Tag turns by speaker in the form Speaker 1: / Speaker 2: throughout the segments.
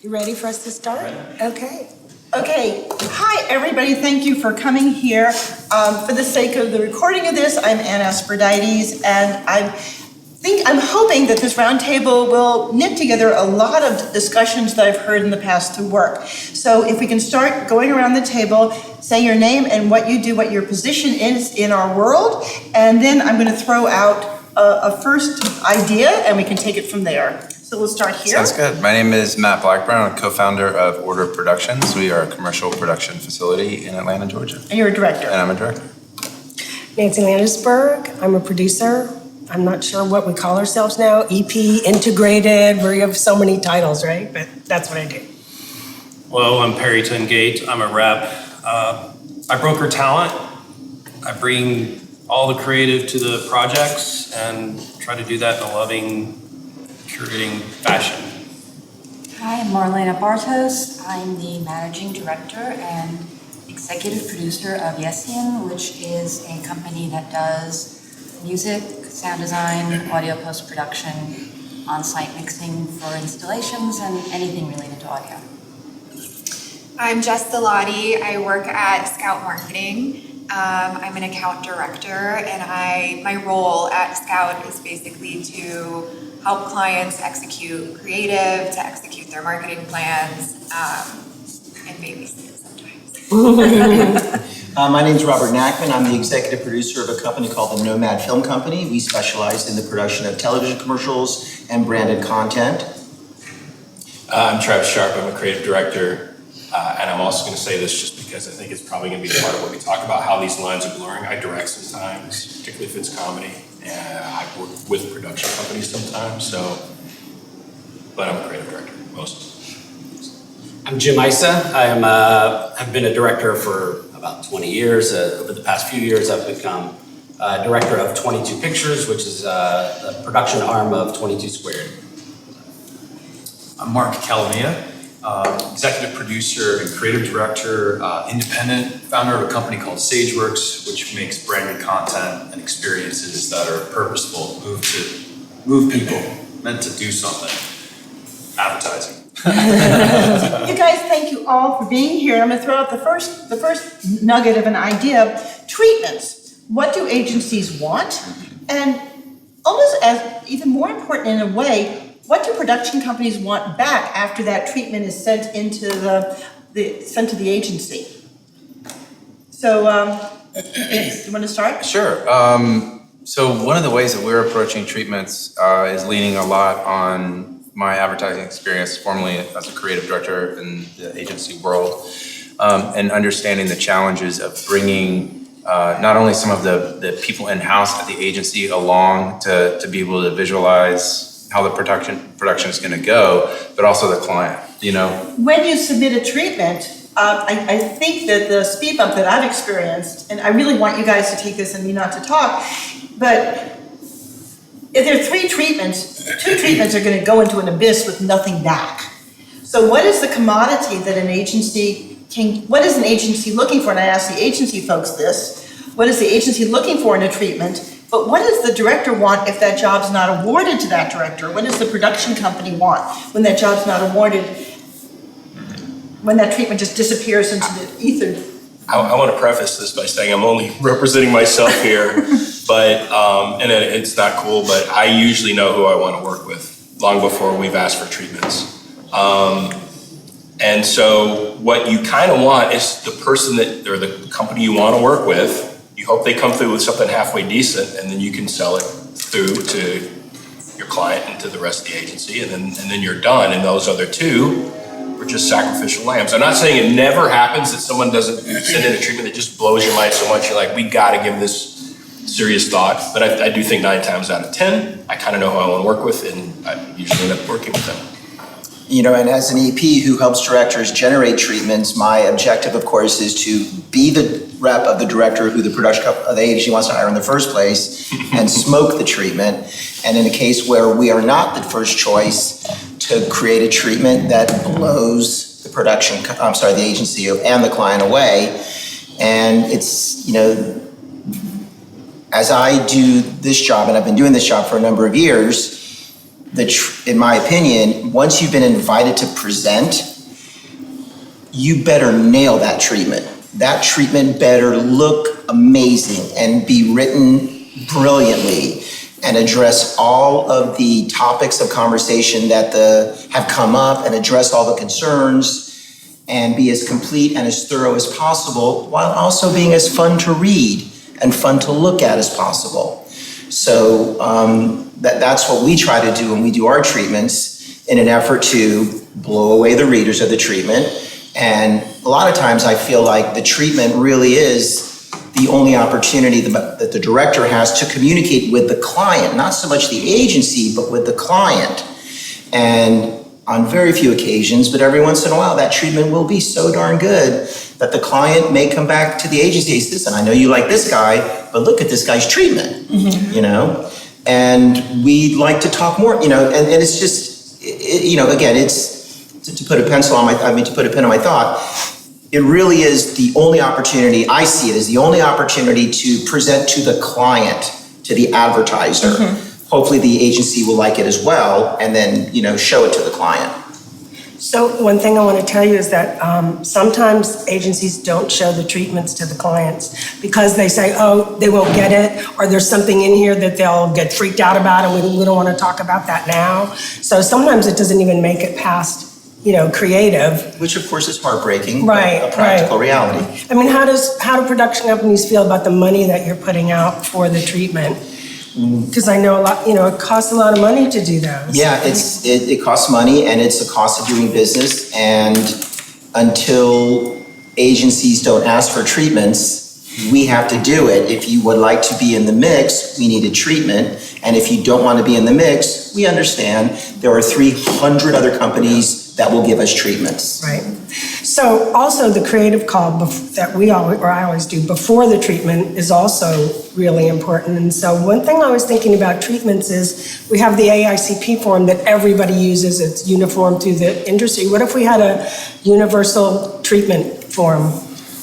Speaker 1: You ready for us to start? Okay.
Speaker 2: Okay, hi everybody, thank you for coming here. For the sake of the recording of this, I'm Asprodites, and I'm hoping that this roundtable will knit together a lot of discussions that I've heard in the past through work. So if we can start going around the table, say your name and what you do, what your position is in our world, and then I'm going to throw out a first idea and we can take it from there. So we'll start here.
Speaker 3: Sounds good. My name is Matt Blackburn. I'm co-founder of Order Productions. We are a commercial production facility in Atlanta, Georgia.
Speaker 2: And you're a director.
Speaker 3: And I'm a director.
Speaker 1: Nancy Landesberg. I'm a producer. I'm not sure what we call ourselves now. EP, integrated. We have so many titles, right? But that's what I do.
Speaker 4: Hello, I'm Perry Tongate. I'm a rep. I broker talent. I bring all the creative to the projects and try to do that in a loving, curating fashion.
Speaker 5: Hi, I'm Marlene at Bartos. I'm the managing director and executive producer of Yessian, which is a company that does music, sound design, audio post-production, on-site mixing for installations, and anything related to audio.
Speaker 6: I'm Jess Dilotti. I work at Scout Marketing. I'm an account director, and my role at Scout is basically to help clients execute creative, to execute their marketing plans, and babysit sometimes.
Speaker 7: My name is Robert Nackman. I'm the executive producer of a company called the Nomad Film Company. We specialize in the production of television commercials and branded content.
Speaker 8: I'm Travis Sharp. I'm a creative director. And I'm also going to say this just because I think it's probably going to be part of what we talk about, how these lines are blurring. I direct sometimes, particularly if it's comedy. And I work with production companies sometimes, but I'm a creative director, mostly.
Speaker 9: I'm Jim Issa. I've been a director for about 20 years. Over the past few years, I've become director of 22 Pictures, which is the production arm of 22 Squared.
Speaker 10: I'm Marc, Calamia, executive producer and creative director, independent, founder of a company called Sageworks, which makes branded content and experiences that are purposeful, move people, meant to do something. Advertising.
Speaker 2: You guys, thank you all for being here. I'm going to throw out the first nugget of an idea. Treatments. What do agencies want? And almost as even more important in a way, what do production companies want back after that treatment is sent into sent to the agency? So, you want to start?
Speaker 3: Sure. So one of the ways that we're approaching treatments is leaning a lot on my advertising experience, formerly as a creative director in the agency world, and understanding the challenges of bringing not only some of the people in-house at the agency along to be able to visualize how the production is going to go, but also the client, you know?
Speaker 2: When you submit a treatment, I think that the speed bump that I've experienced, and I really want you guys to take this and me not to talk, but if there are 3 treatments, 2 treatments are going to go into an abyss with nothing back. So what is the commodity that what is an agency looking for? And I asked the agency folks this, what is the agency looking for in a treatment? But what does the director want if that job's not awarded to that director? What does the production company want when that job's not awarded, when that treatment just disappears into the ether?
Speaker 8: I want to preface this by saying I'm only representing myself here, but and it's not cool, but I usually know who I want to work with long before we've asked for treatments. And so what you kind of want is the person or the company you want to work with. You hope they come through with something halfway decent, and then you can sell it through to your client and to the rest of the agency, and then you're done. And those other 2 were just sacrificial lambs. I'm not saying it never happens that someone doesn't send in a treatment that just blows your mind so much you're like, we got to give this serious thought. But I do think 9 times out of 10, I kind of know who I want to work with, and I usually end up working with them.
Speaker 7: You know, and as an EP who helps directors generate treatments, my objective, of course, is to be the rep of the director who the production of the agency wants to hire in the first place and smoke the treatment. And in a case where we are not the first choice, to create a treatment that blows the agency and the client away. And it's, you know, as I do this job, and I've been doing this job for a number of years, in my opinion, once you've been invited to present, you better nail that treatment. That treatment better look amazing and be written brilliantly and address all of the topics of conversation that have come up and address all the concerns and be as complete and as thorough as possible while also being as fun to read and fun to look at as possible. So that's what we try to do when we do our treatments in an effort to blow away the readers of the treatment. And a lot of times I feel like the treatment really is the only opportunity that the director has to communicate with the client, not so much the agency, but with the client. And on very few occasions, but every once in a while, that treatment will be so darn good that the client may come back to the agency and say, listen, I know you like this guy, but look at this guy's treatment, you know? And we'd like to talk more, you know, and it's just, you know, again, it's, to put a pen on my thought, it really is the only opportunity, I see it as the only opportunity to present to the client, to the advertiser. Hopefully the agency will like it as well, and then, you know, show it to the client.
Speaker 1: So one thing I want to tell you is that sometimes agencies don't show the treatments to the clients because they say, oh, they won't get it, or there's something in here that they'll get freaked out about, and we don't want to talk about that now. So sometimes it doesn't even make it past, you know, creative.
Speaker 7: Which of course is heartbreaking,
Speaker 1: right,
Speaker 7: but a practical reality.
Speaker 1: I mean, how do production companies feel about the money that you're putting out for the treatment? Because I know a lot, you know, it costs a lot of money to do those.
Speaker 7: Yeah, it costs money, and it's a cost of doing business, and until agencies don't ask for treatments, we have to do it. If you would like to be in the mix, we need a treatment, and if you don't want to be in the mix, we understand there are 300 other companies that will give us treatments.
Speaker 1: Right. So also the creative call that I always do before the treatment is also really important. And so one thing I was thinking about treatments is we have the AICP form that everybody uses. It's uniform through the industry. What if we had a universal treatment form?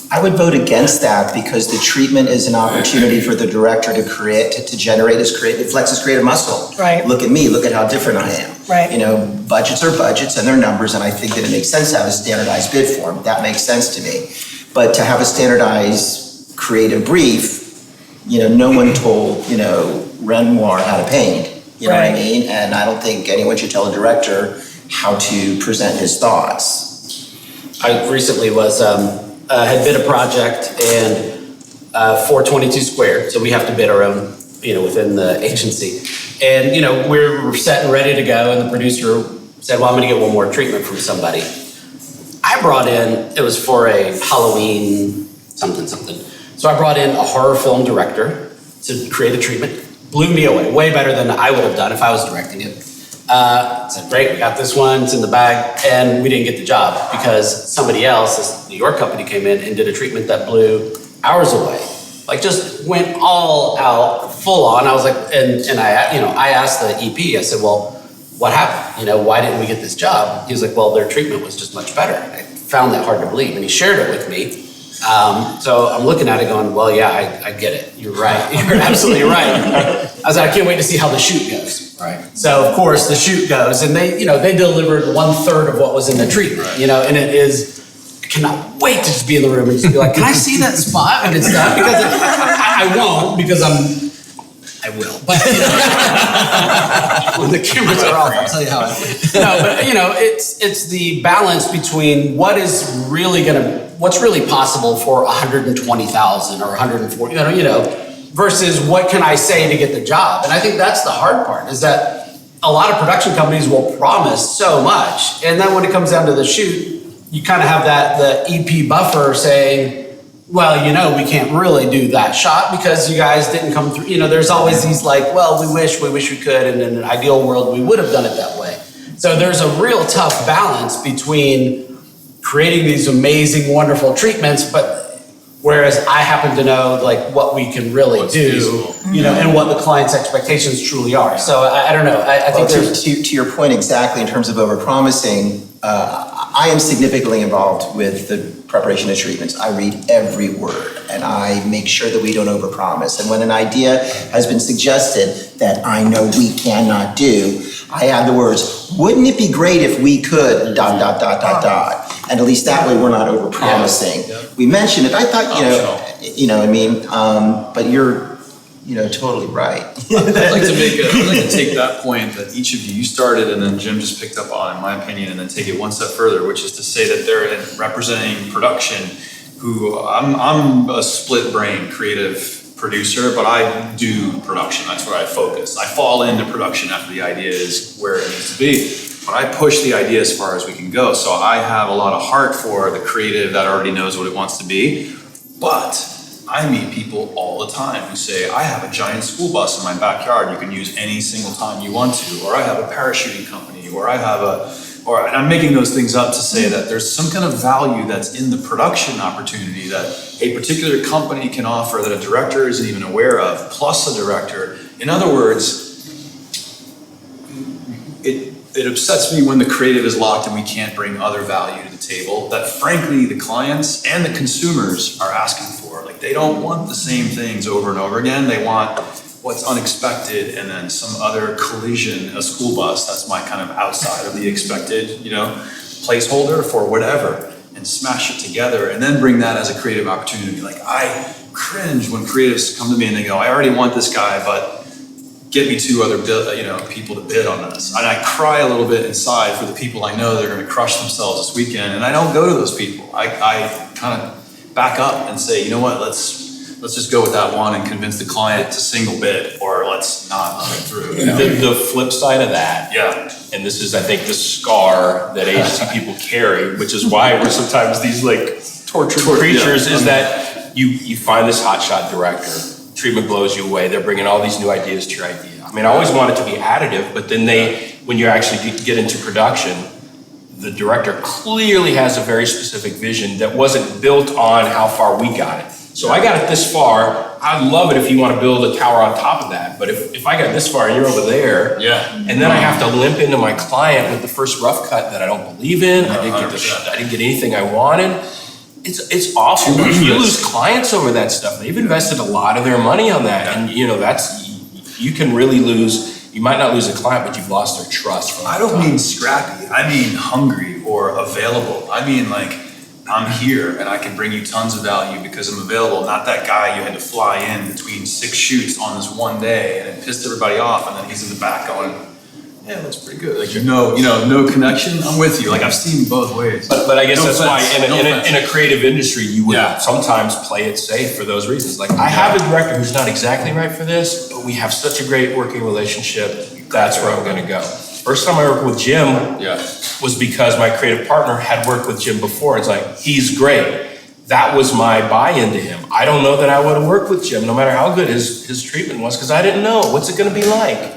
Speaker 7: I would vote against that because the treatment is an opportunity for the director to generate flex his creative muscle.
Speaker 1: Right.
Speaker 7: Look at me, look at how different I am.
Speaker 1: Right.
Speaker 7: You know, budgets are budgets and they're numbers, and I think that it makes sense to have a standardized bid form. That makes sense to me. But to have a standardized creative brief, you know, no one told, you know, Renoir how to paint. You know what I mean? And I don't think anyone should tell a director how to present his thoughts.
Speaker 9: I recently had bid a project and 422 squared, so we have to bid our own, you know, within the agency. And, you know, we're set and ready to go, and the producer said, well, I'm gonna get one more treatment from somebody. I brought in, it was for a Halloween something. So I brought in a horror film director to create a treatment. Blew me away, way better than I would have done if I was directing it. Said, great, we got this one, it's in the bag, and we didn't get the job because somebody else, this New York company, came in and did a treatment that blew hours away. Like, just went all out, full on. I was like, and I asked the EP, I said, well, what happened? You know, why didn't we get this job? He was like, well, their treatment was just much better. I found that hard to believe, and he shared it with me. So I'm looking at it going, well, yeah, I get it. You're right. You're absolutely right. I was like, I can't wait to see how the shoot goes. Right. So of course the shoot goes, and they delivered 1/3 of what was in the treatment, you know, and it is, I cannot wait to just be in the room and just be like, can I see that spot when it's done? Because I won't, because I will. But you know, when the cameras are off, I'll tell you how I feel. No, but you know, it's the balance between what's really possible for 120,000 or 140, you know, versus what can I say to get the job. And I think that's the hard part, is that a lot of production companies will promise so much, and then when it comes down to the shoot, you kind of have the EP buffer saying, well, you know, we can't really do that shot because you guys didn't come through. You know, there's always these like, well, we wish we could, and in an ideal world, we would have done it that way. So there's a real tough balance between creating these amazing, wonderful treatments, but whereas I happen to know like what we can really do, you know, and what the client's expectations truly are. So I don't know. I think
Speaker 7: to your point exactly in terms of overpromising, I am significantly involved with the preparation of treatments. I read every word. and I make sure that we don't overpromise. And when an idea has been suggested that I know we cannot do, I add the words, wouldn't it be great if we could, ... And at least that way we're not overpromising.
Speaker 10: Yeah.
Speaker 7: We mentioned it, I thought, but you're, totally right.
Speaker 10: I'd like to take that point that each of you started and then Jim just picked up on, in my opinion, and then take it one step further, which is to say that they're representing production, who I'm a split brain creative producer, but I do production. That's where I focus. I fall into production after the idea is where it needs to be, but I push the idea as far as we can go. So I have a lot of heart for the creative that already knows what it wants to be, but I meet people all the time who say, I have a giant school bus in my backyard you can use any single time you want to, or I have a parachuting company, or I have and I'm making those things up to say that there's some kind of value that's in the production opportunity that a particular company can offer that a director isn't even aware of, plus a director. In other words, it upsets me when the creative is locked and we can't bring other value to the table that frankly the clients and the consumers are asking for. Like they don't want the same things over and over again. They want what's unexpected and then some other collision, a school bus, that's my kind of outside of the expected, placeholder for whatever, and smash it together and then bring that as a creative opportunity. Like I cringe when creatives come to me and they go, I already want this guy, but get me two other people to bid on this. And I cry a little bit inside for the people I know that are going to crush themselves this weekend, and I don't go to those people. I kind of back up and say, you know what, let's just go with that one and convince the client to single bid, or let's not run it through.
Speaker 8: The flip side of that, and this is, I think, the scar that agency people carry, which is why we're sometimes these like tortured creatures, is that you find this hotshot director, treatment blows you away, they're bringing all these new ideas to your idea. I mean, I always want it to be additive, but then when you actually get into production, the director clearly has a very specific vision that wasn't built on how far we got it. So I got it this far, I'd love it if you want to build a tower on top of that, but if I got this far and you're over there, and then I have to limp into my client with the first rough cut that I don't believe in, I didn't get anything I wanted, it's awful. You lose clients over that stuff. They've invested a lot of their money on that, and you can really lose. You might not lose a client, but you've lost their trust.
Speaker 10: I don't mean scrappy. I mean hungry or available. I mean like I'm here and I can bring you tons of value because I'm available. Not that guy you had to fly in between 6 shoots on this one day and it pissed everybody off, and then he's in the back going, yeah, that's pretty good. Like no connection. I'm with you. Like I've seen both ways.
Speaker 8: But I guess that's why in a creative industry you would sometimes play it safe for those reasons. Like I have a director who's not exactly right for this, but we have such a great working relationship. That's where I'm going to go. First time I worked with Jim was because my creative partner had worked with Jim before. It's like, he's great. That was my buy-in to him. I don't know that I would have worked with Jim no matter how good his treatment was, because I didn't know what's it going to be like.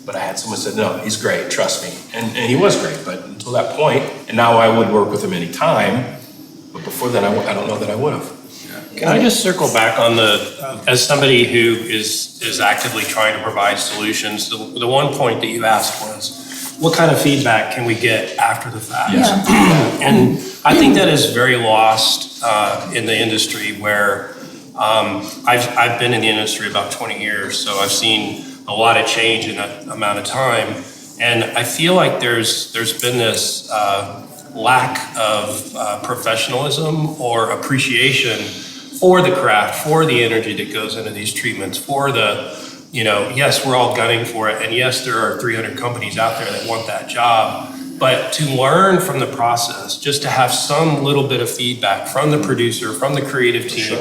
Speaker 8: But I had someone said, no, he's great, trust me. And he was great, but until that point, and now I would work with him anytime, but before then I don't know that I would have.
Speaker 4: Can I just circle back on as somebody who is actively trying to provide solutions, the one point that you asked was, what kind of feedback can we get after the fact? And I think that is very lost in the industry where I've been in the industry about 20 years, so I've seen a lot of change in that amount of time. And I feel like there's been this lack of professionalism or appreciation for the craft, for the energy that goes into these treatments, for the, yes, we're all gunning for it. And yes, there are 300 companies out there that want that job. But to learn from the process, just to have some little bit of feedback from the producer, from the creative team,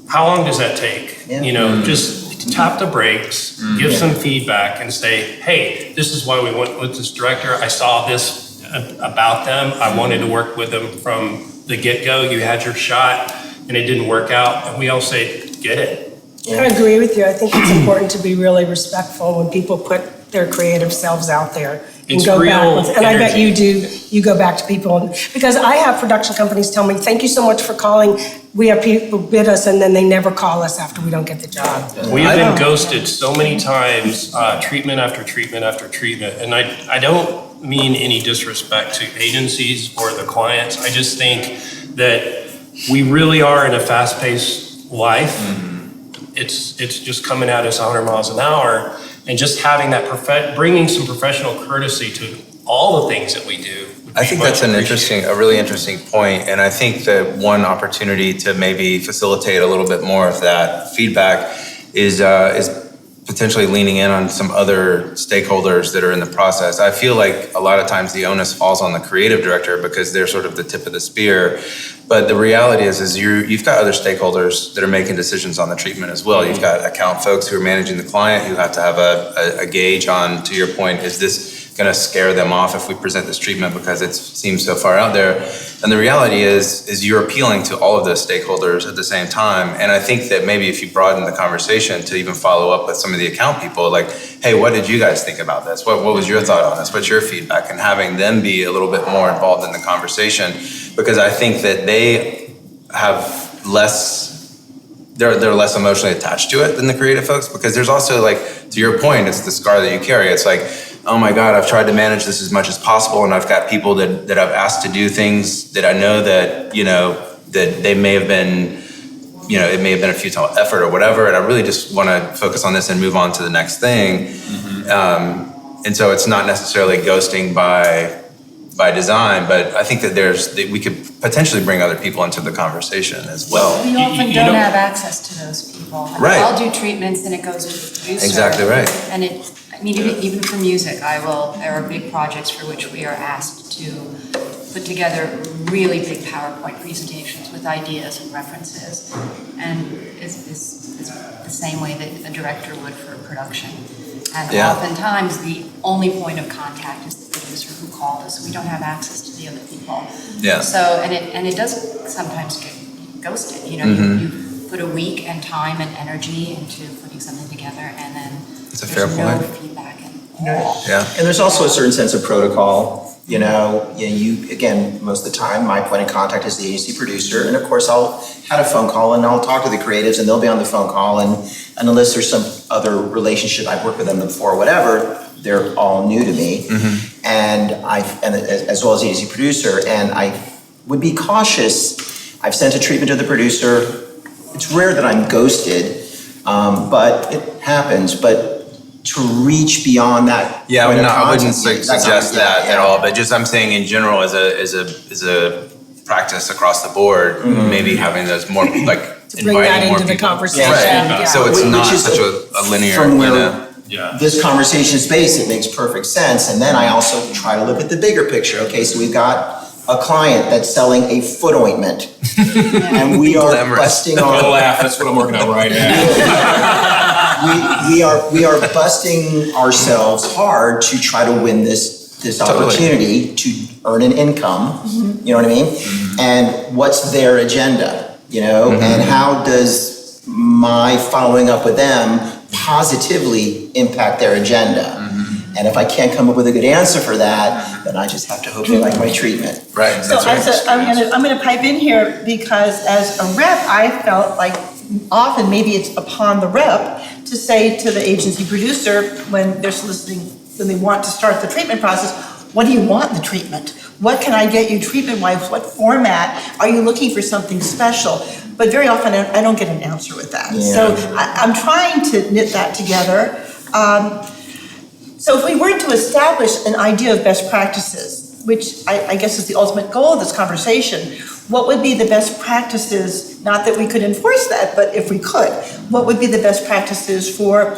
Speaker 4: how long does that take? Just tap the brakes, give some feedback and say, hey, this is why we went with this director. I saw this about them. I wanted to work with them from the get-go. You had your shot and it didn't work out. And we all say, get it.
Speaker 1: I agree with you. I think it's important to be really respectful when people put their creative selves out there. And
Speaker 4: It's
Speaker 1: go
Speaker 4: real
Speaker 1: backwards. And I bet
Speaker 4: energy.
Speaker 1: you do, you go back to people, because I have production companies tell me, thank you so much for calling. We have people bid us and then they never call us after we don't get the job.
Speaker 4: We have been ghosted so many times, treatment after treatment after treatment. And I don't mean any disrespect to agencies or the clients. I just think that we really are in a fast-paced life. It's just coming at us 100 miles an hour, and just having that bringing some professional courtesy to all the things that we do.
Speaker 3: I think that's a really interesting point, and I think that one opportunity to maybe facilitate a little bit more of that feedback is potentially leaning in on some other stakeholders that are in the process. I feel like a lot of times the onus falls on the creative director because they're sort of the tip of the spear. But the reality is you've got other stakeholders that are making decisions on the treatment as well. You've got account folks who are managing the client who have to have a gauge on, to your point, is this going to scare them off if we present this treatment because it seems so far out there. And the reality is you're appealing to all of those stakeholders at the same time. And I think that maybe if you broaden the conversation to even follow up with some of the account people, like, hey, what did you guys think about this? What was your thought on this? What's your feedback? And having them be a little bit more involved in the conversation, because I think that they have they're less emotionally attached to it than the creative folks, because there's also, like, to your point, it's the scar that you carry. It's like, oh my God, I've tried to manage this as much as possible, and I've got people that I've asked to do things that I know that, that they may have been, it may have been a futile effort or whatever, and I really just want to focus on this and move on to the next thing. And so it's not necessarily ghosting by design, but I think that we could potentially bring other people into the for as well.
Speaker 5: We often don't have access to those people.
Speaker 3: Right.
Speaker 5: I'll do treatments and it goes to the producer.
Speaker 3: Exactly right.
Speaker 5: And even for music, there are big projects for which we are asked to put together really big PowerPoint presentations with ideas and references. And it's the same way that a director would for production. And oftentimes the only point of contact is the producer who called us. We don't have access to the other people.
Speaker 3: Yeah.
Speaker 5: So, and it does sometimes get ghosted. You put a week and time and energy into putting something together, and then
Speaker 3: it's a
Speaker 5: there's
Speaker 3: fair
Speaker 5: no
Speaker 3: point.
Speaker 5: feedback.
Speaker 3: Yeah.
Speaker 7: And there's also a certain sense of protocol. You again, most of the time, my point of contact is the agency producer, and of course, I'll have a phone call and I'll talk to the creatives, and they'll be on the phone call, and unless there's some other relationship, I've worked with them before, whatever, they're all new to me, and as well as the agency producer, and I would be cautious. I've sent a treatment to the producer. It's rare that I'm ghosted, but it happens. But to reach beyond that.
Speaker 3: Yeah, I wouldn't suggest that at all.
Speaker 7: Yeah.
Speaker 3: But just I'm saying in general, as a practice across the board, maybe having those more like
Speaker 1: To bring that
Speaker 3: inviting more
Speaker 1: into the
Speaker 3: people.
Speaker 1: conversation.
Speaker 3: Right.
Speaker 1: Yeah.
Speaker 3: So it's
Speaker 7: Which
Speaker 3: not
Speaker 7: is
Speaker 3: such a linear.
Speaker 7: from where
Speaker 4: Yeah.
Speaker 7: this conversation space, it makes perfect sense. And then I also try to look at the bigger picture. Okay, so we've got a client that's selling a foot ointment, and we are
Speaker 3: Glamorous.
Speaker 7: busting
Speaker 8: Don't
Speaker 7: our
Speaker 8: laugh, that's what I'm working on right now.
Speaker 7: we are busting ourselves hard to try to win this
Speaker 3: Totally.
Speaker 7: opportunity to earn an income. You know what I mean? And what's their agenda? And how does my following up with them positively impact their agenda? And if I can't come up with a good answer for that, then I just have to hope they like my treatment.
Speaker 3: Right.
Speaker 2: So I'm gonna pipe in here, because as a rep, I felt like often maybe it's upon the rep to say to the agency producer when they're soliciting, when they want to start the treatment process, what do you want in the treatment? What can I get you treatment-wise? What format? Are you looking for something special? But very often I don't get an answer with that.
Speaker 7: Yeah.
Speaker 2: So I'm trying to knit that together. So if we were to establish an idea of best practices, which I guess is the ultimate goal of this conversation, what would be the best practices, not that we could enforce that, but if we could, what would be the best practices for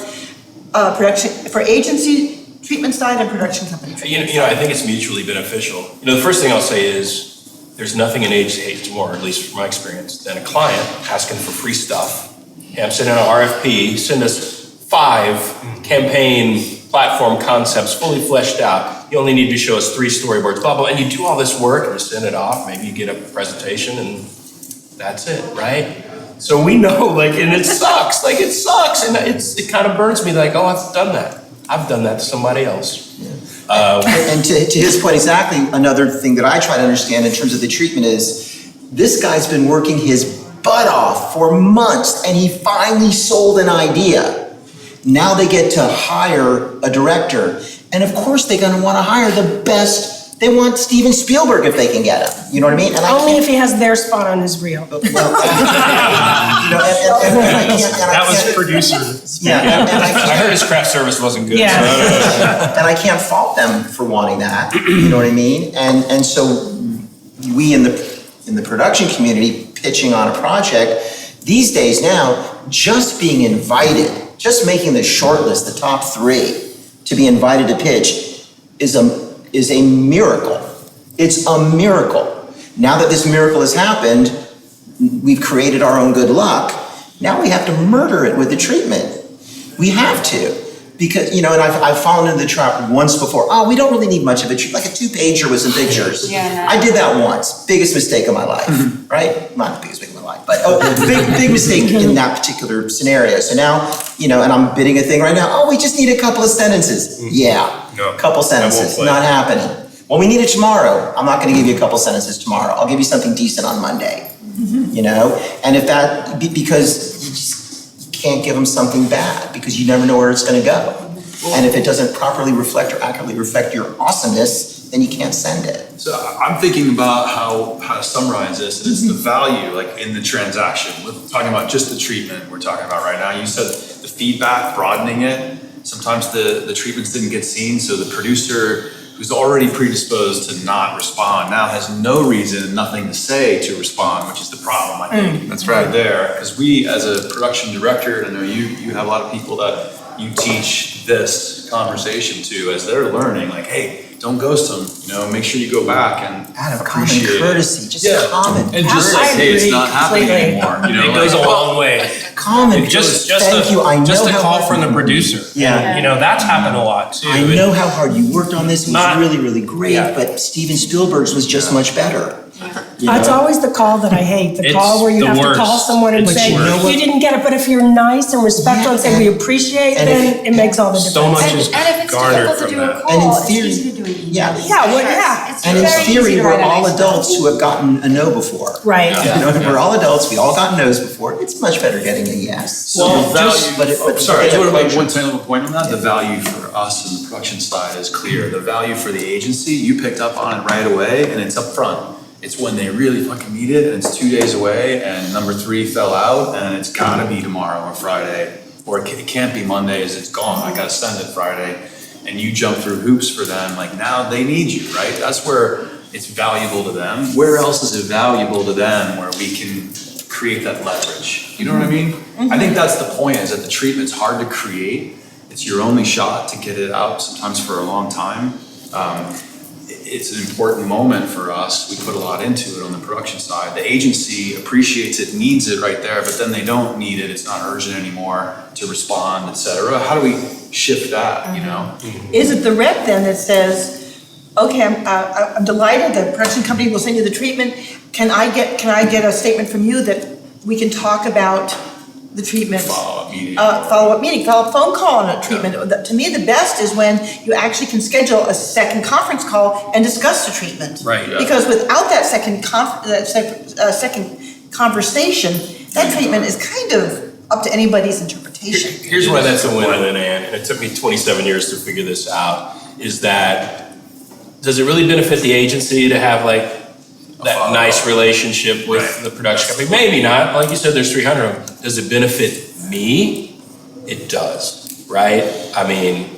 Speaker 2: production, for agency treatment side and production company treatment
Speaker 8: I think it's mutually beneficial. The first thing I'll say is, there's nothing an agency hates more, at least from my experience, than a client asking for free stuff. Hey, I'm sending out an RFP, send us 5 campaign platform concepts fully fleshed out. You only need to show us 3 storyboards, blah, blah, and you do all this work and you send it off. Maybe you get a presentation and that's it, right? So we know, and it sucks, and it kind of burns me, oh, I've done that. I've done that to somebody else.
Speaker 7: And to his point exactly, another thing that I try to understand in terms of the treatment is, this guy's been working his butt off for months, and he finally sold an idea. Now they get to hire a director. And of course, they're going to want to hire the best They want Steven Spielberg if they can get him. You know what I mean? And I
Speaker 1: Only
Speaker 7: can't-
Speaker 1: if he has their spot on his reel.
Speaker 7: Well, you know, and I can't.
Speaker 4: That was producer.
Speaker 7: Yeah, and
Speaker 8: I heard his craft service wasn't good.
Speaker 1: Yeah.
Speaker 7: and I can't fault them for wanting that. You know what I mean? And so we in the production community pitching on a project these days now, just being invited, just making the short list, the top 3, to be invited to pitch is a miracle. It's a miracle. Now that this miracle has happened, we've created our own good luck. Now we have to murder it with the treatment. We have to. Because, you know, and I've fallen into the trap once before. Oh, we don't really need much of it, like a 2-pager with some pictures.
Speaker 5: Yeah.
Speaker 7: I did that once. Biggest mistake of my life, right? Not the biggest mistake of my life, but big mistake in that particular scenario. So now, you know, and I'm bidding a thing right now. Oh, we just need a couple of sentences. Yeah,
Speaker 8: No,
Speaker 7: couple sentences,
Speaker 8: play.
Speaker 7: not happening. Well, we need it tomorrow. I'm not gonna give you a couple sentences tomorrow. I'll give you something decent on Monday. You know, and if that, because you just can't give them something bad because you never know where it's gonna go. And if it doesn't properly reflect or accurately reflect your awesomeness, then you can't send it.
Speaker 10: So I'm thinking about how to summarize this, and it's the value, like in the transaction. We're talking about just the treatment we're talking about right now. You said the feedback, broadening it. Sometimes the treatments didn't get seen, so the producer who's already predisposed to not respond now has no reason and nothing to say to respond, which is the problem, I think.
Speaker 3: That's right.
Speaker 10: There, because we, as a production director, and I know you have a lot of people that you teach this conversation to as they're learning, like, hey, don't ghost them, you know, make sure you go back and
Speaker 7: Out of common
Speaker 10: appreciate it.
Speaker 7: courtesy, just
Speaker 10: Yeah.
Speaker 7: common
Speaker 10: And just
Speaker 1: I
Speaker 10: like, hey, it's
Speaker 1: agree
Speaker 10: not happening
Speaker 1: completely.
Speaker 10: anymore, you know?
Speaker 4: It goes a
Speaker 10: like,
Speaker 4: long way.
Speaker 7: common.
Speaker 4: Just
Speaker 7: Thank you. I know
Speaker 4: just a
Speaker 7: how
Speaker 4: call
Speaker 7: hard
Speaker 4: from the
Speaker 7: you-
Speaker 4: producer.
Speaker 7: Yeah.
Speaker 4: You know, that's happened a lot too.
Speaker 7: I know how hard you worked on this. It was
Speaker 4: Not-
Speaker 7: really, really great.
Speaker 4: Yeah.
Speaker 7: But Steven Spielberg's was just much better. You
Speaker 1: It's
Speaker 7: know?
Speaker 1: always the call that I hate, the
Speaker 4: It's
Speaker 1: call where you
Speaker 4: the
Speaker 1: have to call
Speaker 4: worst.
Speaker 1: someone and
Speaker 4: It's
Speaker 1: say,
Speaker 7: the worst.
Speaker 1: you didn't get it, but if you're nice and respectful and say, we appreciate,
Speaker 7: and
Speaker 1: then
Speaker 7: if-
Speaker 1: it makes all the difference.
Speaker 4: So much
Speaker 5: And
Speaker 4: is
Speaker 5: if it's
Speaker 4: garnered
Speaker 5: difficult to
Speaker 4: from
Speaker 5: do a
Speaker 4: that.
Speaker 5: call,
Speaker 7: And in
Speaker 5: it's
Speaker 7: theory-
Speaker 5: easy to do it email.
Speaker 7: Yeah.
Speaker 1: Yeah, well, yeah.
Speaker 5: It's
Speaker 7: And in
Speaker 5: very easy
Speaker 7: theory,
Speaker 5: to
Speaker 7: we're
Speaker 5: write a
Speaker 7: all
Speaker 5: nice
Speaker 7: adults
Speaker 5: note.
Speaker 7: who have gotten a no before.
Speaker 1: Right.
Speaker 7: You know, we're all adults. We all got no's before. It's much better getting a yes.
Speaker 10: Well,
Speaker 7: But
Speaker 10: sorry, I
Speaker 7: get
Speaker 10: just want to make
Speaker 7: closure.
Speaker 10: one tiny little point on that. The value for us in the production side is clear. The value for the agency, you picked up on it right away, and it's up front. It's when they really fucking need it, and it's 2 days away, and number 3 fell out, and it's gotta be tomorrow or Friday, or it can't be Monday, as it's gone. I gotta send it Friday, and you jump through hoops for them. Like, now they need you, right? That's where it's valuable to them. Where else is it valuable to them where we can create that leverage? You know what I mean? I think that's the point, is that the treatment's hard to create. It's your only shot to get it out, sometimes for a long time. It's an important moment for us. We put a lot into it on the production side. The agency appreciates it, needs it right there, but then they don't need it. It's not urgent anymore to respond, et cetera. How do we shift that, you know?
Speaker 2: Is it the rep then that says, okay, I'm delighted, the production company will send you the treatment. Can I get a statement from you that we can talk about the treatment?
Speaker 10: Follow-up meeting.
Speaker 2: Follow-up phone call on a treatment. To me, the best is when you actually can schedule a second conference call and discuss the treatment.
Speaker 10: Right, yeah.
Speaker 2: Because without that second conversation, that treatment is kind of up to anybody's interpretation.
Speaker 8: Here's why that's a win-win, and it took me 27 years to figure this out, is that, does it really benefit the agency to have like that nice relationship with the production company? Maybe not. Like you said, there's 300 of them. Does it benefit me? It does, right? I mean,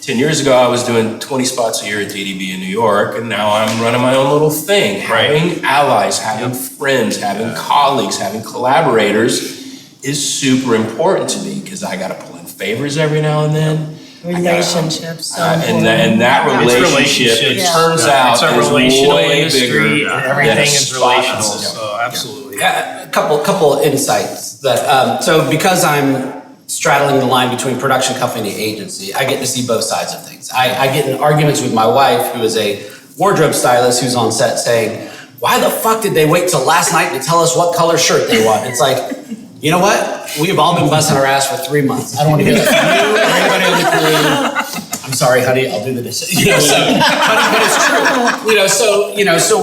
Speaker 8: 10 years ago, I was doing 20 spots a year at DDB in New York, and now I'm running my own little thing. Having allies, having friends, having colleagues, having collaborators is super important to me, because I gotta pull in favors every now and then.
Speaker 1: Relationships, so
Speaker 8: And
Speaker 1: important.
Speaker 8: that
Speaker 4: It's
Speaker 8: relationship, it
Speaker 4: relationships.
Speaker 8: turns
Speaker 4: Yeah.
Speaker 8: out,
Speaker 4: It's a
Speaker 8: is
Speaker 4: relational
Speaker 8: way
Speaker 4: industry,
Speaker 8: bigger
Speaker 4: and
Speaker 8: than
Speaker 4: everything
Speaker 8: a
Speaker 4: is
Speaker 8: spot
Speaker 4: relational,
Speaker 8: system.
Speaker 4: so absolutely.
Speaker 9: Yeah, a couple insights that, so because I'm straddling the line between production company and agency, I get to see both sides of things. I get in arguments with my wife, who is a wardrobe stylist, who's on set saying, why the fuck did they wait till last night to tell us what color shirt they want? It's like, you know what? We have all been busting our ass for 3 months. I don't want to hear that from you or anybody on the crew. I'm sorry, honey, I'll do the dishes. You know, so, but it's true. So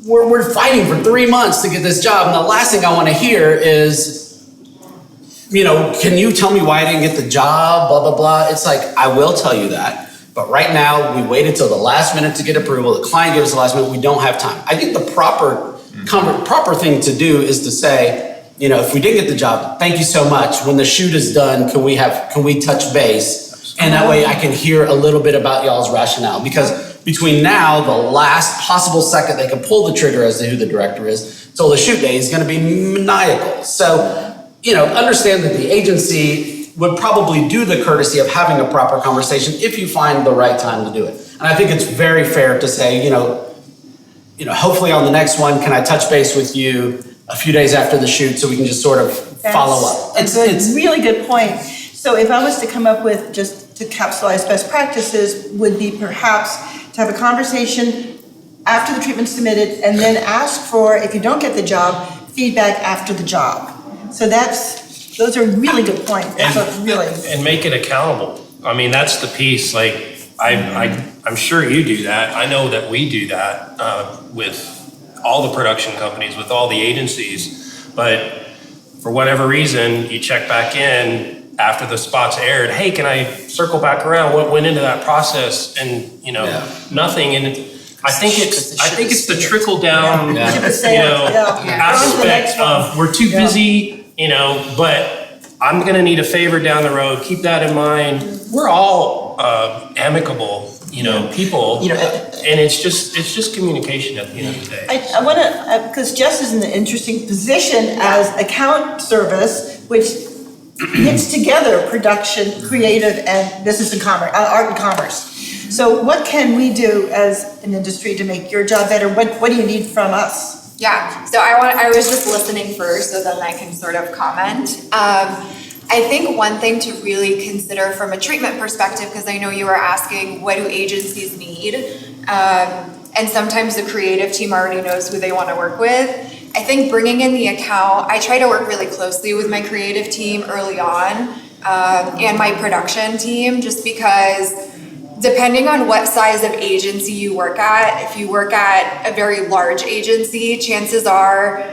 Speaker 9: we're fighting for 3 months to get this job, and the last thing I want to hear is, can you tell me why I didn't get the job? Blah blah blah. It's like, I will tell you that, But right now, we waited till the last minute to get approval. The client gives us the last minute. We don't have time. I think the proper thing to do is to say, you know, if we did get the job, thank you so much. When the shoot is done, can we touch base? And that way I can hear a little bit about y'all's rationale. Because between now, the last possible second they can pull the trigger as to who the director is, till the shoot day is going to be maniacal. So, you know, understand that the agency would probably do the courtesy of having a proper conversation if you find the right time to do it. And I think it's very fair to say, you know, hopefully on the next one, can I touch base with you a few days after the shoot so we can just sort of follow up?
Speaker 2: It's a really good point. So if I was to come up with, just to capsulize best practices, would be perhaps to have a conversation after the treatment's submitted and then ask for, if you don't get the job, feedback after the job. So those are really good points.
Speaker 4: And make it accountable. I mean, that's the piece, like, I'm sure you do that. I know that we do that with all the production companies, with all the agencies. But for whatever reason, you check back in after the spot's aired. Hey, can I circle back around? What went into that process? And, you know, nothing. And I think it's the trickle down, aspect of we're too busy. You know, but I'm going to need a favor down the road. Keep that in mind. We're all amicable, people. And it's just communication at the end of the day.
Speaker 2: I want to, because Jess is in an interesting position as account service, which hits together production, creative, and business and commerce, art and commerce. So what can we do as an industry to make your job better? What do you need from us?
Speaker 6: Yeah, so I was just listening first so then I can sort of comment. I think one thing to really consider from a treatment perspective, because I know you were asking, what do agencies need? And sometimes the creative team already knows who they want to work with. I think bringing in the account, I try to work really closely with my creative team early on and my production team, just because depending on what size of agency you work at, if you work at a very large agency, chances are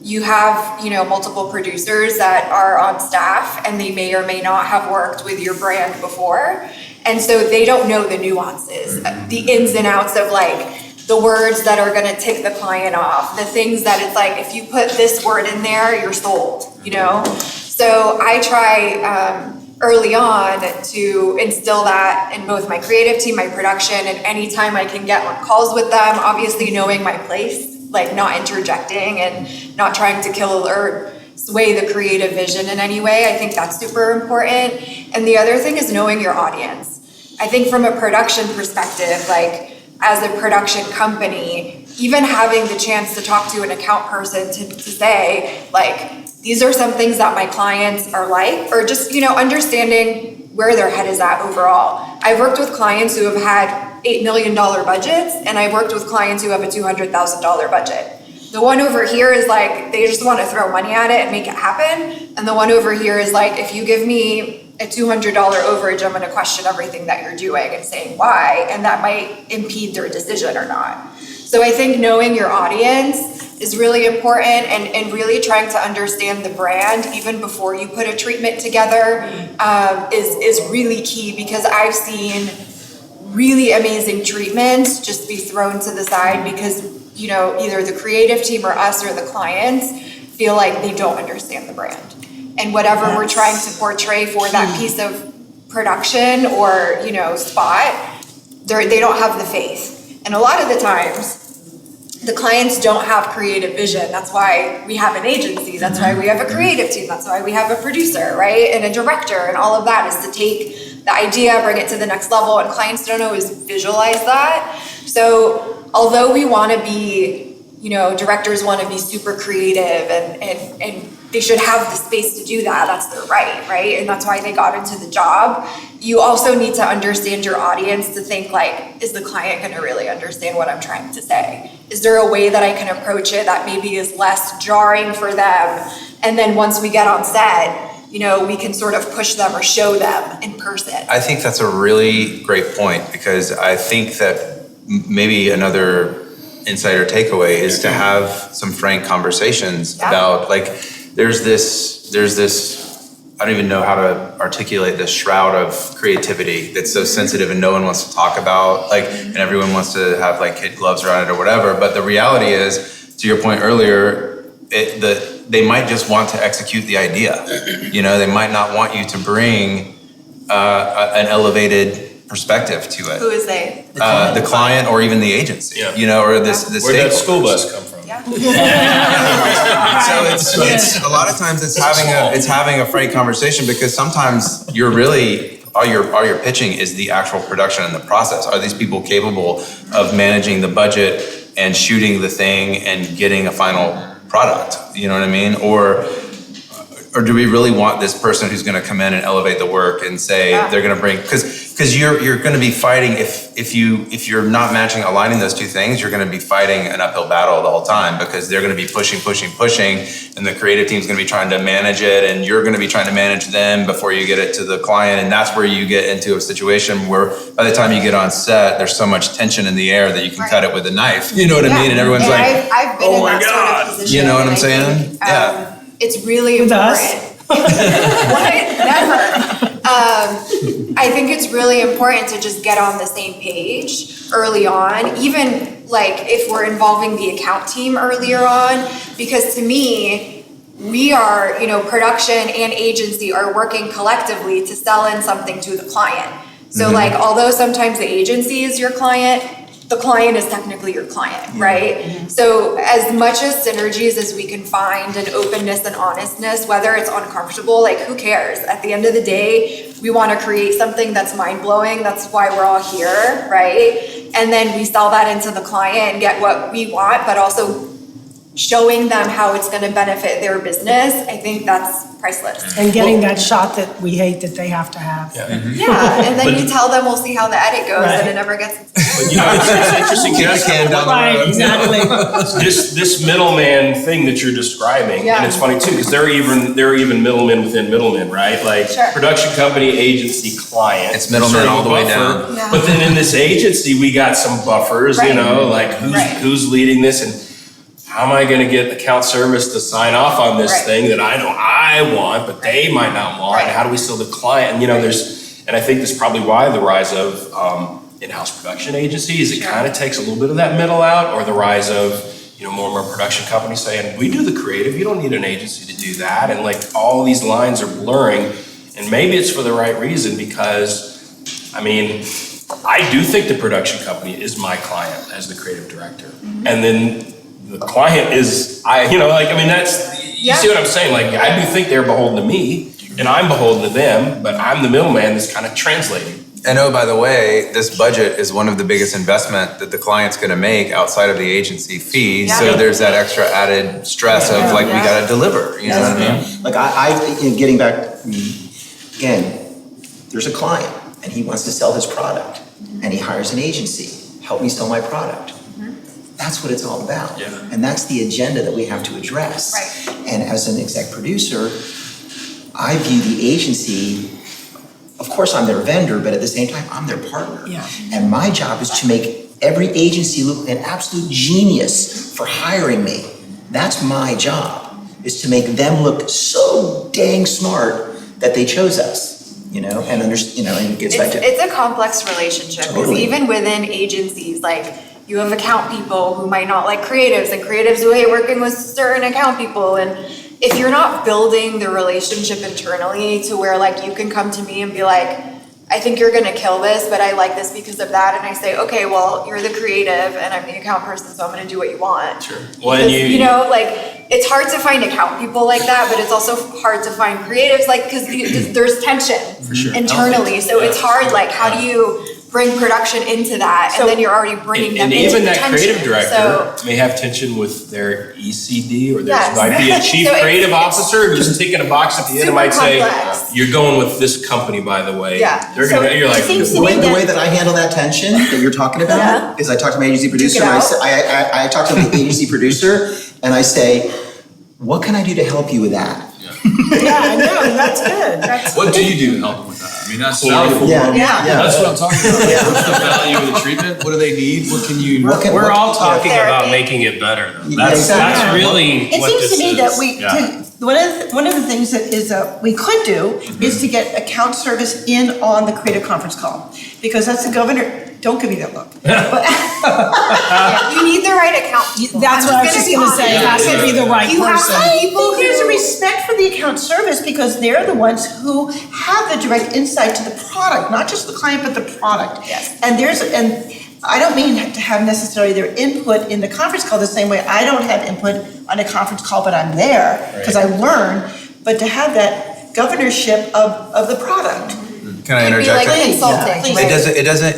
Speaker 6: you have, multiple producers that are on staff and they may or may not have worked with your brand before. And so they don't know the nuances, the ins and outs of the words that are gonna tick the client off, the things that it's like, if you put this word in there, you're sold, So I try, early on to instill that in both my creative team, my production, and anytime I can get on calls with them, obviously knowing my place, not interjecting and not trying to kill or sway the creative vision in any way. I think that's super important. And the other thing is knowing your audience. I think from a production perspective, as a production company, even having the chance to talk to an account person to say, these are some things that my clients are like, or just, understanding where their head is at overall. I've worked with clients who have had $8 million budgets, and I've worked with clients who have a $200,000 budget. The one over here is they just want to throw money at it and make it happen. And the one over here is if you give me a $200 overage, I'm going to question everything that you're doing and saying why, and that might impede their decision or not. So I think knowing your audience is really important, and really trying to understand the brand even before you put a treatment together is really key, because I've seen really amazing treatments just be thrown to the side because either the creative team or us or the clients feel like they don't understand the brand. And whatever we're trying to portray for that piece of production or spot, they don't have the faith. And a lot of the times, the clients don't have creative vision. That's why we have an agency. That's why we have a creative team. That's why we have a producer, right? And a director. And all of that is to take the idea, bring it to the next level. And clients don't always visualize that. So although we want to be, directors want to be super creative and they should have the space to do that. That's their right? And that's why they got into the job. You also need to understand your audience to think is the client going to really understand what I'm trying to say? Is there a way that I can approach it that maybe is less jarring for them? And then once we get on set, we can sort of push them or show them in person.
Speaker 3: I think that's a really great point, because I think that maybe another insider takeaway is to have some frank conversations about there's this I don't even know how to articulate this shroud of creativity that's so sensitive and no one wants to talk about, like, and everyone wants to have like kid gloves around it or whatever. But the reality is, to your point earlier, they might just want to execute the idea. You know, they might not want you to bring an elevated perspective to it.
Speaker 6: Who is they?
Speaker 3: The client or even the agency,
Speaker 8: Yeah.
Speaker 3: you know, or this
Speaker 8: Where'd
Speaker 3: stakeholder.
Speaker 8: that school bus come from?
Speaker 3: So it's a lot of times it's having a frank conversation, because sometimes you're really all you're pitching is the actual production and the process. Are these people capable of managing the budget and shooting the thing and getting a final product? You know what I mean? Or do we really want this person who's going to come in and elevate the work and say they're going to bring, because you're going to be fighting if you're not aligning those two things, you're going to be fighting an uphill battle the whole time, because they're going to be pushing, and the creative team's going to be trying to manage it, and you're going to be trying to manage them before you get it to the client, and that's where you get into a situation where by the time you get on set, there's so much tension in the air that you can cut it with a knife. You know what I mean? And everyone's like,
Speaker 6: I've been
Speaker 3: oh
Speaker 6: in
Speaker 3: my
Speaker 6: that
Speaker 3: God.
Speaker 6: sort of position.
Speaker 3: You know what I'm
Speaker 6: and I
Speaker 3: saying?
Speaker 6: think,
Speaker 3: Yeah.
Speaker 6: It's really
Speaker 1: With
Speaker 6: important.
Speaker 1: us?
Speaker 6: What? Never. I think it's really important to just get on the same page early on, even like if we're involving the account team earlier on, because to me, we are, production and agency are working collectively to sell in something to the client. So like, although sometimes the agency is your client, the client is technically your client, right? So as much as synergies as we can find and openness and honestness, whether it's uncomfortable, like who cares? At the end of the day, we want to create something that's mind-blowing. That's why we're all here, right? And then we sell that into the client and get what we want, but also showing them how it's going to benefit their business. I think that's priceless.
Speaker 1: And getting that shot that we hate that they have to have.
Speaker 6: Yeah, and then you tell them, we'll see how the edit goes, and it never gets.
Speaker 8: But it's interesting.
Speaker 3: Kick the can down the
Speaker 1: Right,
Speaker 3: road.
Speaker 1: exactly.
Speaker 8: This middleman thing that you're describing, and it's funny too, because there are even middlemen within middlemen, right? Like production company, agency, client.
Speaker 3: It's middlemen all the way down.
Speaker 6: Yeah.
Speaker 8: But then in this agency, we got some buffers, like who's leading this, and how am I going to get account service to sign off on this thing that I want, but they might not want? And how do we sell the client? And and I think this is probably why the rise of in-house production agencies, it kind of takes a little bit of that middle out, or the rise of more and more production companies saying, we do the creative, you don't need an agency to do that. And like all these lines are blurring, and maybe it's for the right reason, because I do think the production company is my client as the creative director. And then the client is, that's, you see what I'm saying? Like, I do think they're beholden to me, and I'm beholden to them, but I'm the middleman that's kind of translating.
Speaker 3: And oh, by the way, this budget is one of the biggest investment that the client's going to make outside of the agency fee.
Speaker 6: Yeah.
Speaker 3: So there's that extra added stress of we got to deliver. You know what I mean?
Speaker 7: Like getting back, again, there's a client and he wants to sell his product and he hires an agency, help me sell my product. That's what it's all about.
Speaker 8: Yeah.
Speaker 7: And that's the agenda that we have to address.
Speaker 6: Right.
Speaker 7: And as an exec producer, I view the agency, of course I'm their vendor, but at the same time, I'm their partner.
Speaker 1: Yeah.
Speaker 7: And my job is to make every agency look like an absolute genius for hiring me. That's my job, is to make them look so dang smart that they chose us, and and it gets back to.
Speaker 6: It's a complex relationship, because
Speaker 7: Totally.
Speaker 6: even within agencies, like you have account people who might not like creatives, and creatives who hate working with certain account people. And if you're not building the relationship internally to where like you can come to me and be like, I think you're gonna kill this, but I like this because of that. And I say, okay, well, you're the creative and I'm the account person, so I'm gonna do what you want.
Speaker 8: Sure. Well,
Speaker 6: Because, it's hard to find account people like that, but it's also hard to find creatives, like, because there's tension internally. So it's hard, like, how do you bring production into that, and then you're already bringing them
Speaker 8: and
Speaker 6: into
Speaker 8: even
Speaker 6: the
Speaker 8: that
Speaker 6: tension.
Speaker 8: creative director may have tension with their ECD, or there
Speaker 6: Yes.
Speaker 8: might be a chief
Speaker 6: So it's-
Speaker 8: creative officer who's ticking a box at the end and
Speaker 6: super
Speaker 8: might say,
Speaker 6: complex.
Speaker 8: you're going with this company, by the way.
Speaker 6: Yeah.
Speaker 8: They're
Speaker 6: So
Speaker 8: you're like,
Speaker 6: it seems to
Speaker 7: The
Speaker 6: me
Speaker 7: way that I handle that tension that you're talking about is I talk to my agency producer and I talk to the agency producer and I say, what can I do to help you with that?
Speaker 1: Yeah, I know, that's good.
Speaker 10: What do you do to help them with that? That's valuable.
Speaker 7: Yeah.
Speaker 10: That's what I'm talking about. What's the value of the treatment? What do they need? What can you?
Speaker 4: We're all talking
Speaker 6: Therapy.
Speaker 4: about making it better, though.
Speaker 7: Yeah,
Speaker 4: That's
Speaker 7: exactly.
Speaker 4: really
Speaker 2: It
Speaker 4: what
Speaker 2: seems
Speaker 4: this
Speaker 2: to me
Speaker 4: is.
Speaker 2: that one of the things that is we could do is to get account service in on the creative conference call, because that's the governor. Don't give me that look. But
Speaker 6: You need the right account people.
Speaker 1: That's what I was just gonna say, it has to be the right
Speaker 6: You have
Speaker 1: person.
Speaker 6: some people
Speaker 2: there's a
Speaker 6: who,
Speaker 2: respect for the account service because they're the ones who have the direct insight to the product, not just the client, but the product.
Speaker 6: Yes.
Speaker 2: And I don't mean to have necessarily their input in the conference call the same way I don't have input on a conference call, but I'm there because I learn, but to have that governorship of the product.
Speaker 3: Can I
Speaker 6: it'd be
Speaker 3: interject?
Speaker 6: like consulting.
Speaker 2: Please.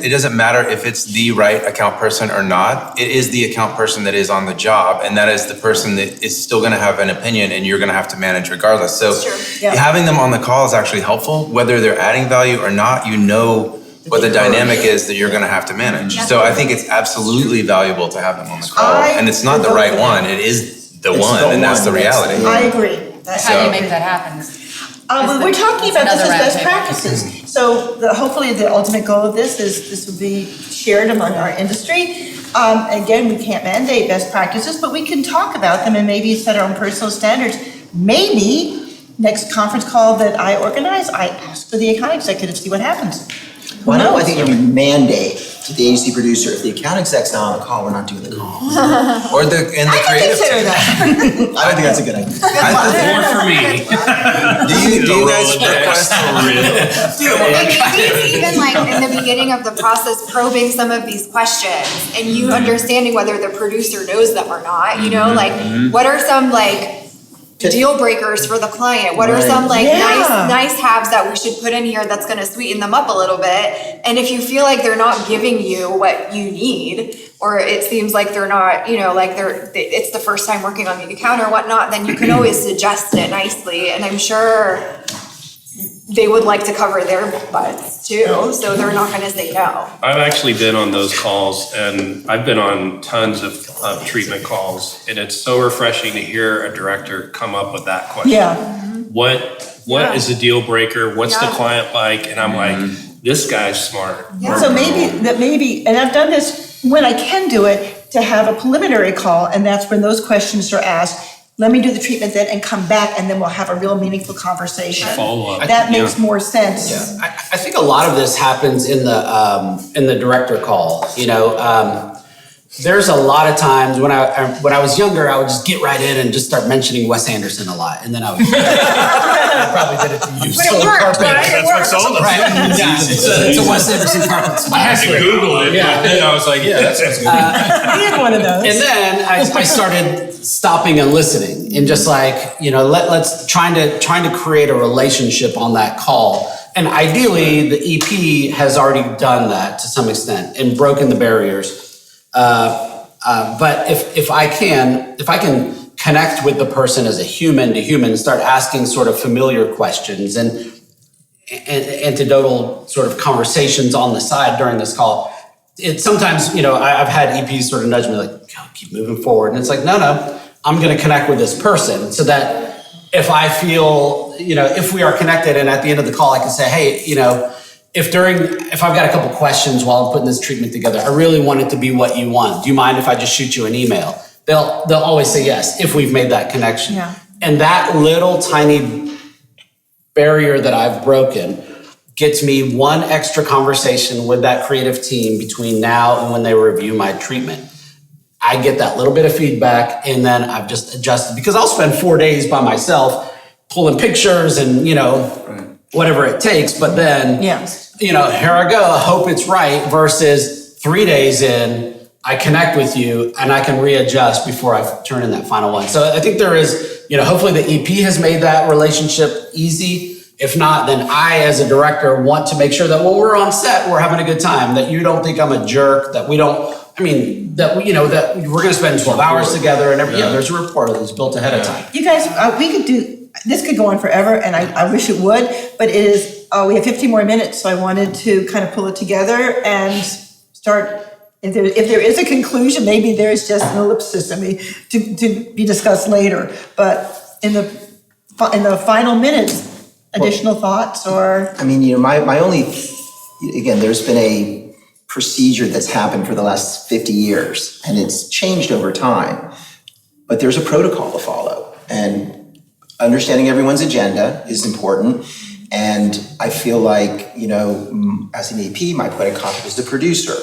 Speaker 3: It doesn't matter if it's the right account person or not. It is the account person that is on the job, and that is the person that is still going to have an opinion, and you're going to have to manage regardless. So
Speaker 2: Yeah.
Speaker 3: having them on the call is actually helpful, whether they're adding value or not. You know what the dynamic is that you're going to have to manage. So I think it's absolutely valuable to have them on the call, and it's not the right one. It is the one, and that's the reality.
Speaker 2: I agree.
Speaker 5: How do you make that happen?
Speaker 2: Well, we're talking about this as
Speaker 5: Another
Speaker 2: best
Speaker 5: round table.
Speaker 2: practices. So hopefully the ultimate goal of this is this will be shared among our industry. Again, we can't mandate best practices, but we can talk about them and maybe set our own personal standards. Maybe next conference call that I organize, I ask for the account executive to see what happens.
Speaker 7: Why don't I think you mandate to the agency producer, if the account exec's not on the call, we're not doing the call.
Speaker 3: Or the creative
Speaker 2: Consider
Speaker 3: team.
Speaker 2: that.
Speaker 7: I don't think that's a good idea.
Speaker 4: More for me.
Speaker 3: Do you guys request
Speaker 6: and maybe it's even like in the beginning of the process, probing some of these questions and you understanding whether the producer knows them or not, you know, like what are some like deal breakers for the client? What are some like nice haves that we should put in here that's gonna sweeten them up a little bit? And if you feel like they're not giving you what you need, or it seems like they're not, you know, like it's the first time working on the account or whatnot, then you can always suggest it nicely. And I'm sure they would like to cover their butts too, so they're not gonna say no.
Speaker 4: I've actually been on those calls, and I've been on tons of treatment calls, and it's so refreshing to hear a director come up with that question.
Speaker 2: Yeah.
Speaker 4: What is a deal breaker? What's the client like? And I'm like, this guy's smart.
Speaker 2: So maybe, and I've done this when I can do it, to have a preliminary call, and that's when those questions are asked. Let me do the treatment then and come back, and then we'll have a real meaningful conversation.
Speaker 4: Follow up.
Speaker 2: That makes more sense.
Speaker 9: Yeah, I think a lot of this happens in the director call. You know, there's a lot of times when I was younger, I would just get right in and just start mentioning Wes Anderson a lot, and then I would. I probably did it to you.
Speaker 6: But it worked, right?
Speaker 4: That's what sold us.
Speaker 9: Right? Yeah, it's a Wes Anderson carpet.
Speaker 4: I had to Google it, but then I was like, yeah, that sounds good.
Speaker 1: We had one of those.
Speaker 9: And then I started stopping and listening, and just like, you know, let's trying to create a relationship on that call. And ideally, the EP has already done that to some extent and broken the barriers. But if I can connect with the person as a human to human, start asking sort of familiar questions and anecdotal sort of conversations on the side during this call. It sometimes, you know, I've had EPs sort of nudge me like, keep moving forward. And it's like, no, I'm going to connect with this person so that if I feel, you know, if we are connected and at the end of the call, I can say, hey, you know, if I've got a couple questions while I'm putting this treatment together, I really want it to be what you want. Do you mind if I just shoot you an email? They'll always say yes if we've made that connection.
Speaker 2: Yeah.
Speaker 9: And that little tiny barrier that I've broken gets me one extra conversation with that creative team between now and when they review my treatment. I get that little bit of feedback, and then I've just adjusted, because I'll spend 4 days by myself pulling pictures and, you know, whatever it takes. But then, you know, here I go, I hope it's right, versus 3 days in, I connect with you and I can readjust before I turn in that final one. So I think there is, you know, hopefully the EP has made that relationship easy. If not, then I, as a director, want to make sure that when we're on set, we're having a good time, that you don't think I'm a jerk, that we don't, that we, you know, that we're going to spend 12 hours together and there's a rapport that's built ahead of time.
Speaker 2: You guys, this could go on forever, and I wish it would, but it is, we have 15 more minutes, so I wanted to kind of pull it together and start, if there is a conclusion, maybe there's just an ellipsis, to be discussed later, but in the final minutes, additional thoughts or?
Speaker 7: I mean, you know, my only, again, there's been a procedure that's happened for the last 50 years, and it's changed over time, but there's a protocol to follow. And understanding everyone's agenda is important. And I feel like, as an EP, my point of contact is the producer.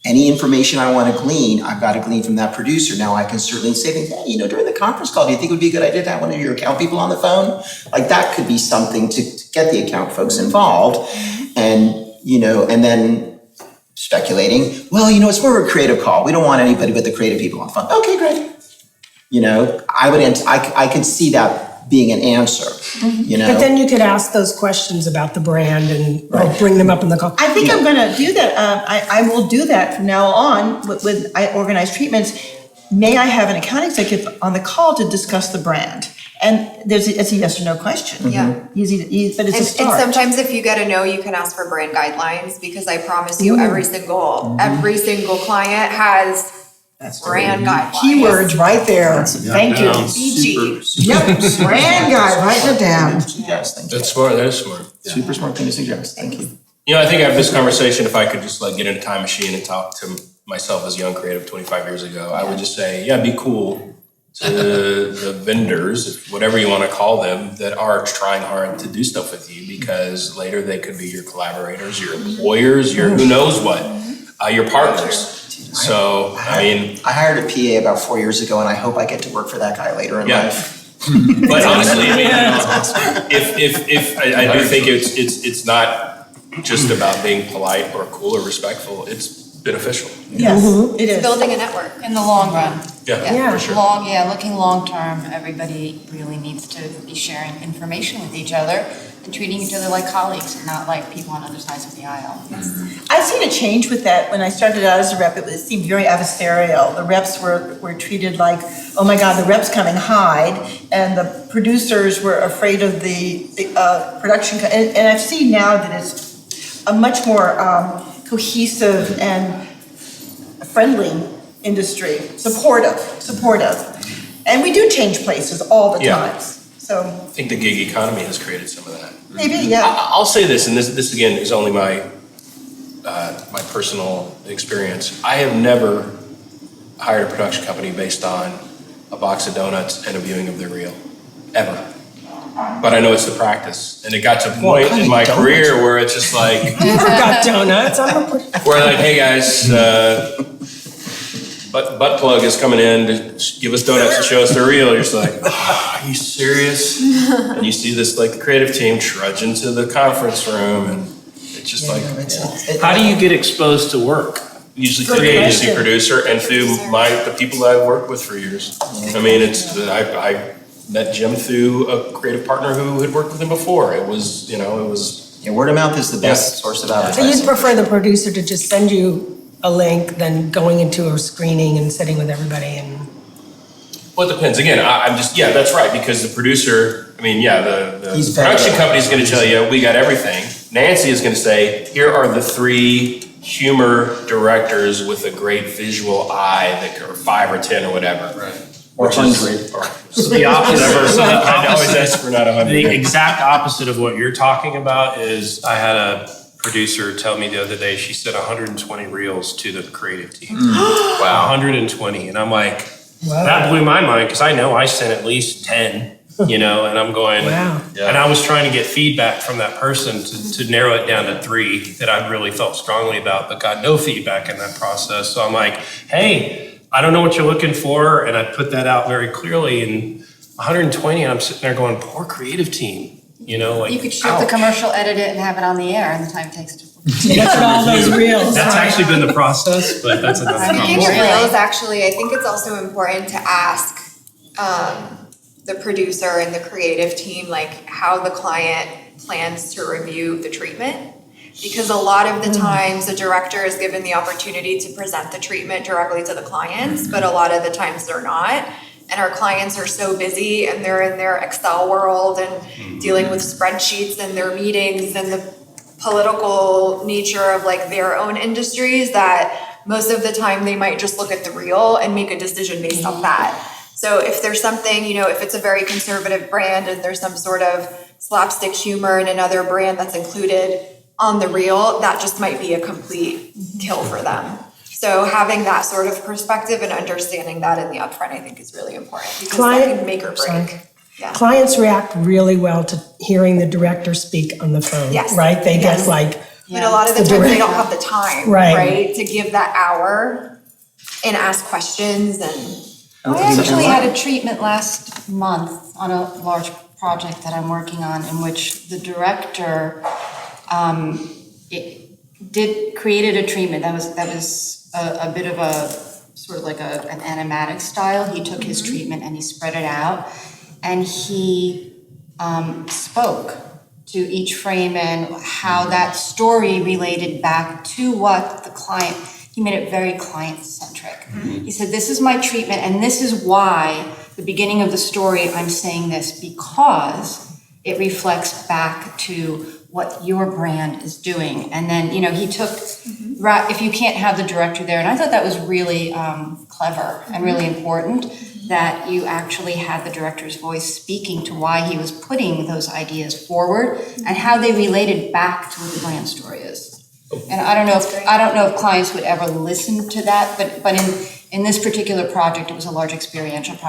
Speaker 7: Any information I want to glean, I've got to glean from that producer. Now I can certainly say things, hey, during the conference call, do you think it would be a good idea to have one of your account people on the phone? Like that could be something to get the account folks involved. And, and then speculating, well, it's more of a creative call. We don't want anybody but the creative people on the phone. Okay, great. I could see that being an answer,
Speaker 1: But then you could ask those questions about the brand and or bring them up in the call.
Speaker 2: I think I'm gonna do that. I will do that from now on with I organize treatments. May I have an account executive on the call to discuss the brand? And it's a yes or no question.
Speaker 6: Yeah.
Speaker 2: Easy, but it's a start.
Speaker 6: And sometimes if you get a no, you can ask for brand guidelines, because I promise you every single client has brand guidelines.
Speaker 2: Keywords right there. Thank you.
Speaker 6: BG.
Speaker 2: Yep, brand guide, write it down.
Speaker 7: Yes, thank you.
Speaker 8: That's smart, that is smart.
Speaker 7: Super smart thing to suggest. Thank you.
Speaker 8: I think after this conversation, if I could just get in a time machine and talk to myself as a young creative 25 years ago, I would just say, be cool to the vendors, whatever you want to call them, that are trying hard to do stuff with you, because later they could be your collaborators, your employers, your who knows what, your partners. So, I
Speaker 7: hired a PA about 4 years ago, and I hope I get to work for that guy later in life.
Speaker 8: But honestly, if I do think it's not just about being polite or cool or respectful, it's beneficial.
Speaker 2: Yes, it is.
Speaker 5: Building a network in the long run.
Speaker 8: Yeah, for sure.
Speaker 5: Looking long term, everybody really needs to be sharing information with each other and treating each other like colleagues and not like people on other sides of the aisle.
Speaker 2: I've seen a change with that. When I started out as a rep, it seemed very adversarial. The reps were treated like, oh my God, the rep's coming, hide. And the producers were afraid of the production. And I've seen now that it's a much more cohesive and friendly industry, supportive. And we do change places all the time. So
Speaker 8: I think the gig economy has created some of that.
Speaker 2: maybe, yeah.
Speaker 8: I'll say this, and this again is only my personal experience. I have never hired a production company based on a box of donuts and a viewing of their reel, ever. But I know it's the practice, and it got to a point in my career where it's just like,
Speaker 1: Never got donuts.
Speaker 8: we're like, hey guys, butt plug is coming in to give us donuts and show us the reel. You're just like, are you serious? And you see this the creative team trudge into the conference room, and it's just
Speaker 4: How do you get exposed to work?
Speaker 8: usually through the agency producer and through the people that I've worked with for years. I mean, I met Jim through a creative partner who had worked with him before. It was,
Speaker 7: Word of mouth is the best source of
Speaker 1: So
Speaker 7: advertising.
Speaker 1: you'd prefer the producer to just send you a link than going into a screening and sitting with everybody and...
Speaker 8: Well, it depends. Again, I'm just, that's right, because the producer, the
Speaker 7: He's
Speaker 8: production
Speaker 7: vetted.
Speaker 8: company is going to tell you, we got everything. Nancy is going to say, here are the 3 humor directors with a great visual eye that are 5 or 10 or whatever.
Speaker 3: Right.
Speaker 7: Or 100.
Speaker 4: So the opposite.
Speaker 8: I always ask for not 100.
Speaker 4: The exact opposite of what you're talking about is I had a producer tell me the other day, she sent 120 reels to the creative team. Wow. 120. And I'm like, that blew my mind, because I know I sent at least 10, and I'm going,
Speaker 1: Wow.
Speaker 4: And I was trying to get feedback from that person to narrow it down to 3 that I really felt strongly about, but got no feedback in that process. So I'm like, hey, I don't know what you're looking for. And I put that out very clearly, and 120, and I'm sitting there going, poor creative team,
Speaker 5: You could shoot the commercial, edit it, and have it on the air in the time it takes to.
Speaker 1: Look at all those reels.
Speaker 4: That's actually been the process, but that's another
Speaker 6: Speaking
Speaker 4: conversation.
Speaker 6: of reels, actually, I think it's also important to ask the producer and the creative team, how the client plans to review the treatment. Because a lot of the times, the director is given the opportunity to present the treatment directly to the clients, but a lot of the times they're not. And our clients are so busy, and they're in their Excel world and dealing with spreadsheets and their meetings and the political nature of their own industries, that most of the time they might just look at the reel and make a decision based on that. So if there's something, if it's a very conservative brand and there's some sort of slapstick humor in another brand that's included on the reel, that just might be a complete kill for them. So having that sort of perspective and understanding that in the upfront, I think, is really important, because that can make or break. Yeah.
Speaker 1: Clients react really well to hearing the director speak on the phone,
Speaker 6: Yes.
Speaker 1: right? They
Speaker 6: Yes.
Speaker 1: get like,
Speaker 6: But a lot of the
Speaker 1: The
Speaker 6: time, they
Speaker 1: direct-
Speaker 6: don't have the time,
Speaker 1: Right.
Speaker 6: right, to give that hour and ask questions and.
Speaker 5: I actually had a treatment last month on a large project that I'm working on in which the director created a treatment that was a bit of a sort of like an animatic style. He took his treatment and he spread it out, and he spoke to each frame and how that story related back to what the client. He made it very client-centric. He said, this is my treatment, and this is why the beginning of the story, I'm saying this because it reflects back to what your brand is doing. And then, he took, if you can't have the director there, and I thought that was really clever and really important, that you actually had the director's voice speaking to why he was putting those ideas forward and how they related back to what the brand story is. And I don't know if clients would ever listen to that, but in this particular project, it was a large experiential project.